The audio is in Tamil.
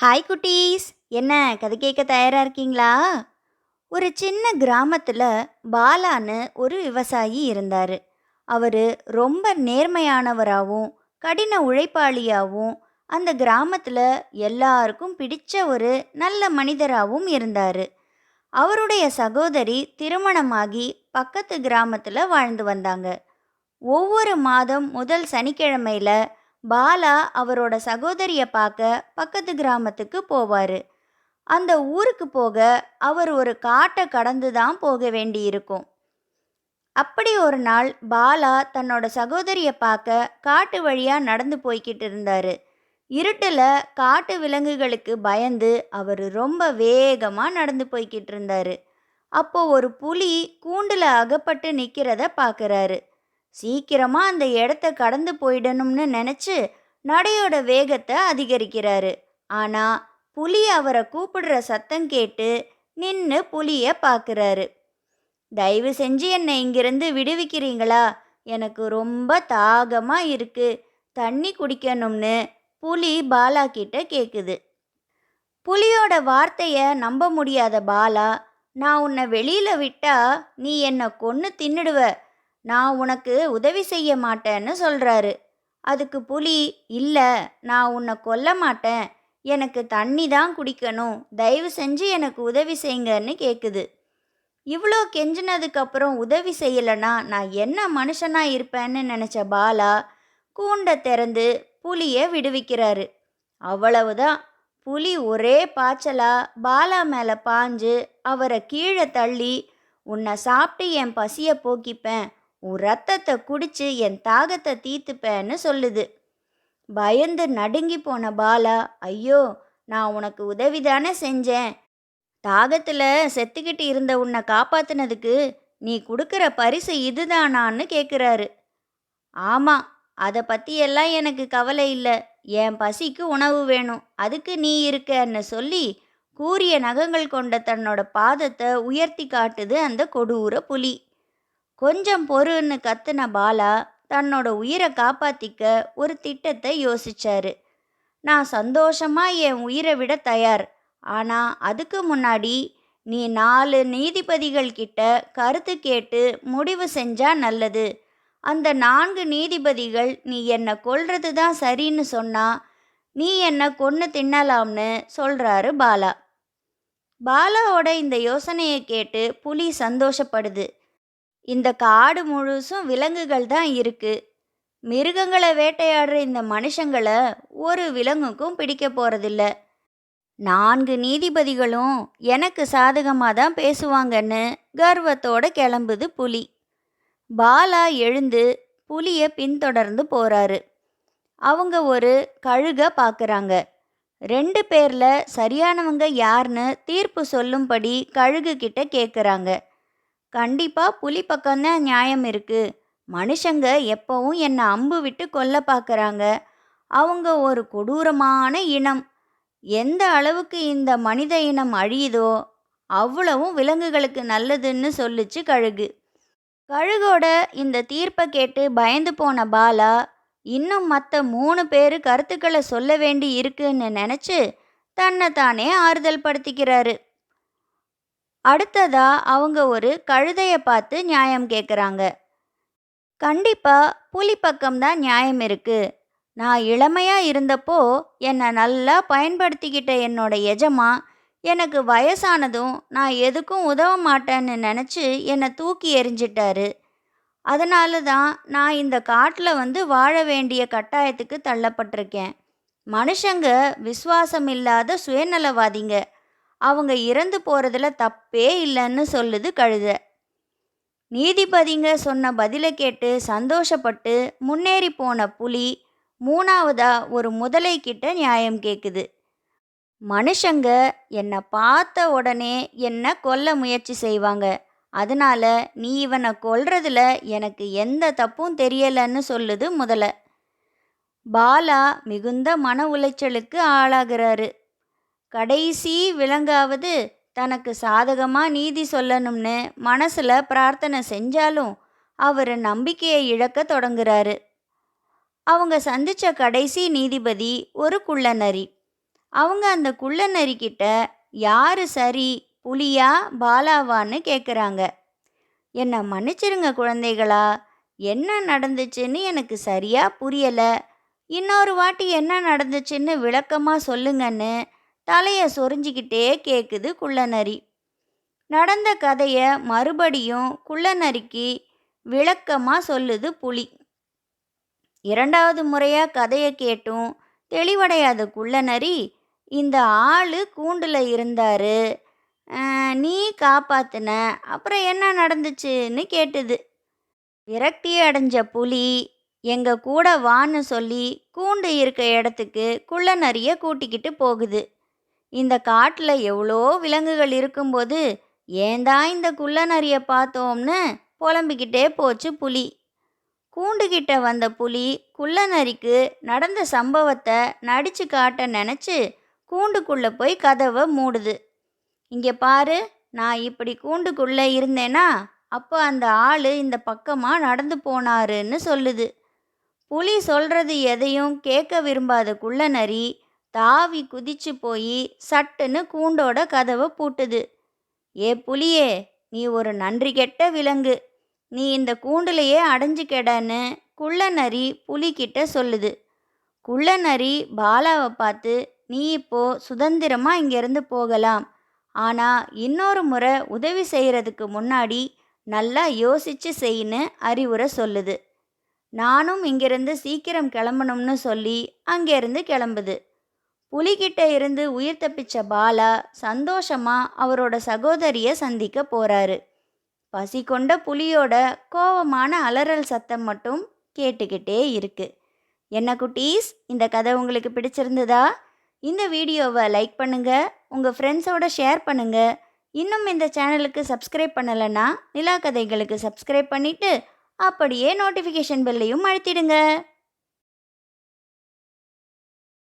ஹாய் குட்டீஸ். என்ன கதை கேட்க தயாரா இருக்கீங்களா? ஒரு சின்ன கிராமத்துல பாலான்னு ஒரு விவசாயி இருந்தாரு. அவரு ரொம்ப நேர்மையானவராகவும் கடின உழைப்பாளியாகவும் அந்த கிராமத்துல எல்லாருக்கும் பிடிச்ச ஒரு நல்ல மனிதராகவும் இருந்தாரு. அவருடைய சகோதரி திருமணமாகி பக்கத்து கிராமத்துல வாழ்ந்து வந்தாங்க. ஒவ்வொரு மாதம் முதல் சனிக்கிழமையில பாலா அவரோட சகோதரிய பார்க்க பக்கத்து கிராமத்துக்கு போவாரு. அந்த ஊருக்கு போக அவர் ஒரு காட்டை கடந்து தான் போக வேண்டியிருக்கும். அப்படி ஒரு நாள் பாலா தன்னோட சகோதரிய பார்க்க காட்டு வழியா நடந்து போய்கிட்டு இருந்தாரு. இருட்டுல காட்டு விலங்குகளுக்கு பயந்து அவர் ரொம்ப வேகமா நடந்து போய்கிட்டு இருந்தாரு. அப்போ ஒரு புலி கூண்டுல அகப்பட்டு நிக்கிறத பார்க்கறாரு. சீக்கிரமா அந்த இடத்த கடந்து போயிடணும்னு நினைச்சு நடையோட வேகத்தை அதிகரிக்கிறாரு. ஆனா புலி அவரை கூப்பிடுற சத்தம் கேட்டு நின்னு புலிய பார்க்கறாரு. தயவு செஞ்சு என்னை இங்கிருந்து விடுவிக்கிறீங்களா? எனக்கு ரொம்ப தாகமா இருக்கு, தண்ணி குடிக்கணும்னு புலி பாலா கிட்ட கேக்குது. புலியோட வார்த்தைய நம்ப முடியாத பாலா, நான் உன்னை வெளியில விட்டா நீ என்னை கொன்னு தின்னுடுவ, நான் உனக்கு உதவி செய்ய மாட்டேன்னு சொல்றாரு. அதுக்கு புலி, இல்ல, நான் உன்னை கொல்ல மாட்டேன், எனக்கு தண்ணி தான் குடிக்கணும், தயவு செஞ்சு எனக்கு உதவி செய்யுங்கன்னு கேட்குது. இவ்வளோ கெஞ்சினதுக்கு அப்புறம் உதவி செய்யலைன்னா நான் என்ன மனுஷனா இருப்பேன்னு நினச்ச பாலா கூண்டை திறந்து புலியை விடுவிக்கிறாரு. அவ்வளவுதான், புலி ஒரே பாய்ச்சலா பாலா மேலே பாஞ்சு அவரை கீழே தள்ளி, உன்னை சாப்பிட்டு என் பசியை போக்கிப்பேன், உன் ரத்தத்தை குடிச்சு என் தாகத்தை தீர்த்துப்பேன்னு சொல்லுது. பயந்து நடுங்கி போன பாலா, ஐயோ, நான் உனக்கு உதவிதானே செஞ்சேன், தாகத்தில் செத்துக்கிட்டு இருந்த உன்னை காப்பாத்தினதுக்கு நீ கொடுக்குற பரிசு இதுதானான்னு கேட்குறாரு. ஆமாம், அதை பற்றியெல்லாம் எனக்கு கவலை இல்லை, என் பசிக்கு உணவு வேணும், அதுக்கு நீ இருக்கன்னு சொல்லி கூரிய நகங்கள் கொண்ட தன்னோட பாதத்தை உயர்த்தி காட்டுது அந்த கொடூர புலி. கொஞ்சம் பொறுன்னு கத்துன பாலா தன்னோட உயிரை காப்பாத்திக்க ஒரு திட்டத்தை யோசிச்சாரு. நான் சந்தோஷமா என் உயிரை விட தயார், ஆனா அதுக்கு முன்னாடி நீ 4 நீதிபதிகள் கிட்ட கருத்து கேட்டு முடிவு செஞ்சா நல்லது. அந்த 4 நீதிபதிகள் நீ என்னை கொல்றது தான் சரின்னு சொன்னா நீ என்னை கொன்னு தின்னலாம்னு சொல்றாரு பாலா. பாலாவோட இந்த யோசனையை கேட்டு புலி சந்தோஷப்படுது. இந்த காடு முழுசும் விலங்குகள் தான் இருக்கு, மிருகங்களை வேட்டையாடுற இந்த மனுஷங்களை ஒரு விலங்குக்கும் பிடிக்க போறதில்ல, 4 நீதிபதிகளும் எனக்கு சாதகமாக தான் பேசுவாங்கன்னு கர்வத்தோட கிளம்புது புலி. பாலா எழுந்து புலியை பின்தொடர்ந்து போறாரு. அவங்க ஒரு கழுகை பார்க்குறாங்க. 2 பேர்ல சரியானவங்க யாருன்னு தீர்ப்பு சொல்லும்படி கழுகு கிட்ட கேட்குறாங்க. கண்டிப்பா புலி பக்கம்தான் நியாயம் இருக்கு, மனுஷங்க எப்பவும் என்னை அம்பு விட்டு கொல்ல பார்க்குறாங்க, அவங்க ஒரு கொடூரமான இனம், எந்த அளவுக்கு இந்த மனித இனம் அழியுதோ அவ்வளவும் விலங்குகளுக்கு நல்லதுன்னு சொல்லுச்சு கழுகு. கழுகோட இந்த தீர்ப்பை கேட்டு பயந்து போன பாலா இன்னும் மற்ற 3 பேர் கருத்துக்களை சொல்ல வேண்டி இருக்குன்னு நினச்சி தன்னை தானே ஆறுதல் படுத்திக்கிறாரு. அடுத்ததா அவங்க ஒரு கழுதையை பார்த்து நியாயம் கேட்குறாங்க. கண்டிப்பா புலி பக்கம்தான் நியாயம் இருக்கு, நான் இளமையா இருந்தப்போ என்னை நல்லா பயன்படுத்திக்கிட்ட என்னோட எஜமா எனக்கு வயசானதும் நான் எதுக்கும் உதவ மாட்டேன்னு நினச்சி என்னை தூக்கி எறிஞ்சிட்டாரு. அதனால தான் நான் இந்த காட்டில் வந்து வாழ வேண்டிய கட்டாயத்துக்கு தள்ளப்பட்டிருக்கேன். மனுஷங்க விசுவாசம் இல்லாத சுயநலவாதிங்க, அவங்க இறந்து போகிறதுல தப்பே இல்லைன்னு சொல்லுது கழுதை. நீதிபதிங்க சொன்ன பதிலை கேட்டு சந்தோஷப்பட்டு முன்னேறி போன புலி 3வதா ஒரு முதலை கிட்ட நியாயம் கேட்குது. மனுஷங்க என்னை பார்த்த உடனே என்னை கொல்ல முயற்சி செய்வாங்க, அதனால நீ இவனை கொல்றதுல எனக்கு எந்த தப்பும் தெரியலன்னு சொல்லுது முதலை. பாலா மிகுந்த மன உளைச்சலுக்கு ஆளாகிறாரு. கடைசி விலங்காவது தனக்கு சாதகமாக நீதி சொல்லணும்னு மனசில் பிரார்த்தனை செஞ்சாலும் அவர் நம்பிக்கையை இழக்க தொடங்குறாரு. அவங்க சந்தித்த கடைசி நீதிபதி ஒரு குள்ளநரி. அவங்க அந்த குள்ள நரிக்கிட்ட யாரு சரி, புலியா பாலாவான்னு கேட்குறாங்க. என்னை மன்னிச்சிருங்க குழந்தைகளா, என்ன நடந்துச்சுன்னு எனக்கு சரியா புரியல. இன்னொரு வாட்டி என்ன நடந்துச்சுன்னு விளக்கமா சொல்லுங்கன்னு தலைய சொரிஞ்சுக்கிட்டே கேட்குது குள்ளநரி. நடந்த கதைய மறுபடியும் குள்ளநரிக்கு விளக்கமா சொல்லுது புலி. இரண்டாவது முறையா கதைய கேட்டும் தெளிவடையாத குள்ளநரி, இந்த ஆளு கூண்டுல இருந்தாரு, நீ காப்பாத்துன, அப்புறம் என்ன நடந்துச்சுன்னு கேட்டுது. விரக்தி அடைஞ்ச புலி, எங்க கூட வான்னு சொல்லி கூண்டு இருக்க இடத்துக்கு குள்ளநரிய கூட்டிக்கிட்டு போகுது. இந்த காட்டில் எவ்வளோ விலங்குகள் இருக்கும்போது ஏன்தான் இந்த குள்ளநரிய பார்த்தோம்னு புலம்பிக்கிட்டே போச்சு புலி. கூண்டுகிட்ட வந்த புலி குள்ளநரிக்கு நடந்த சம்பவத்தை நடிச்சு காட்ட நினச்சி கூண்டுக்குள்ளே போய் கதவை மூடுது. இங்கே பாரு, நான் இப்படி கூண்டுக்குள்ளே இருந்தேனா அப்போ அந்த ஆள் இந்த பக்கமாக நடந்து போனாருன்னு சொல்லுது. புலி சொல்கிறது எதையும் கேட்க விரும்பாத குள்ளநரி தாவி குதிச்சு போய் சட்டுன்னு கூண்டோட கதவை பூட்டுது. ஏ புலியே, நீ ஒரு நன்றி கெட்ட விலங்கு, நீ இந்த கூண்டுலையே அடைஞ்சுக்கெடன்னு குள்ளநரி புலிக்கிட்ட சொல்லுது. குள்ளநரி பாலாவை பார்த்து, நீ இப்போ சுதந்திரமாக இங்கேருந்து போகலாம், ஆனால் இன்னொரு முறை உதவி செய்கிறதுக்கு முன்னாடி நல்லா யோசிச்சு செய்யின்னு அறிவுரை சொல்லுது. நானும் இங்கிருந்து சீக்கிரம் கிளம்பணும்னு சொல்லி அங்கேருந்து கிளம்புது. புலிகிட்ட இருந்து உயிர் தப்பிச்ச பாலா சந்தோஷமா அவரோட சகோதரியை சந்திக்க போறாரு. பசி கொண்ட புலியோட கோவமான அலறல் சத்தம் மட்டும் கேட்டுக்கிட்டே இருக்கு. என்ன குட்டீஸ், இந்த கதை உங்களுக்கு பிடிச்சிருந்ததா? இந்த வீடியோவை லைக் பண்ணுங்க, உங்கள் ஃப்ரெண்ட்ஸோட ஷேர் பண்ணுங்க. இன்னும் இந்த சேனலுக்கு சப்ஸ்கிரைப் பண்ணலைன்னா நிலா கதைகளுக்கு சப்ஸ்கிரைப் பண்ணிவிட்டு அப்படியே நோட்டிஃபிகேஷன் பெல்லையும் அழுத்திடுங்க.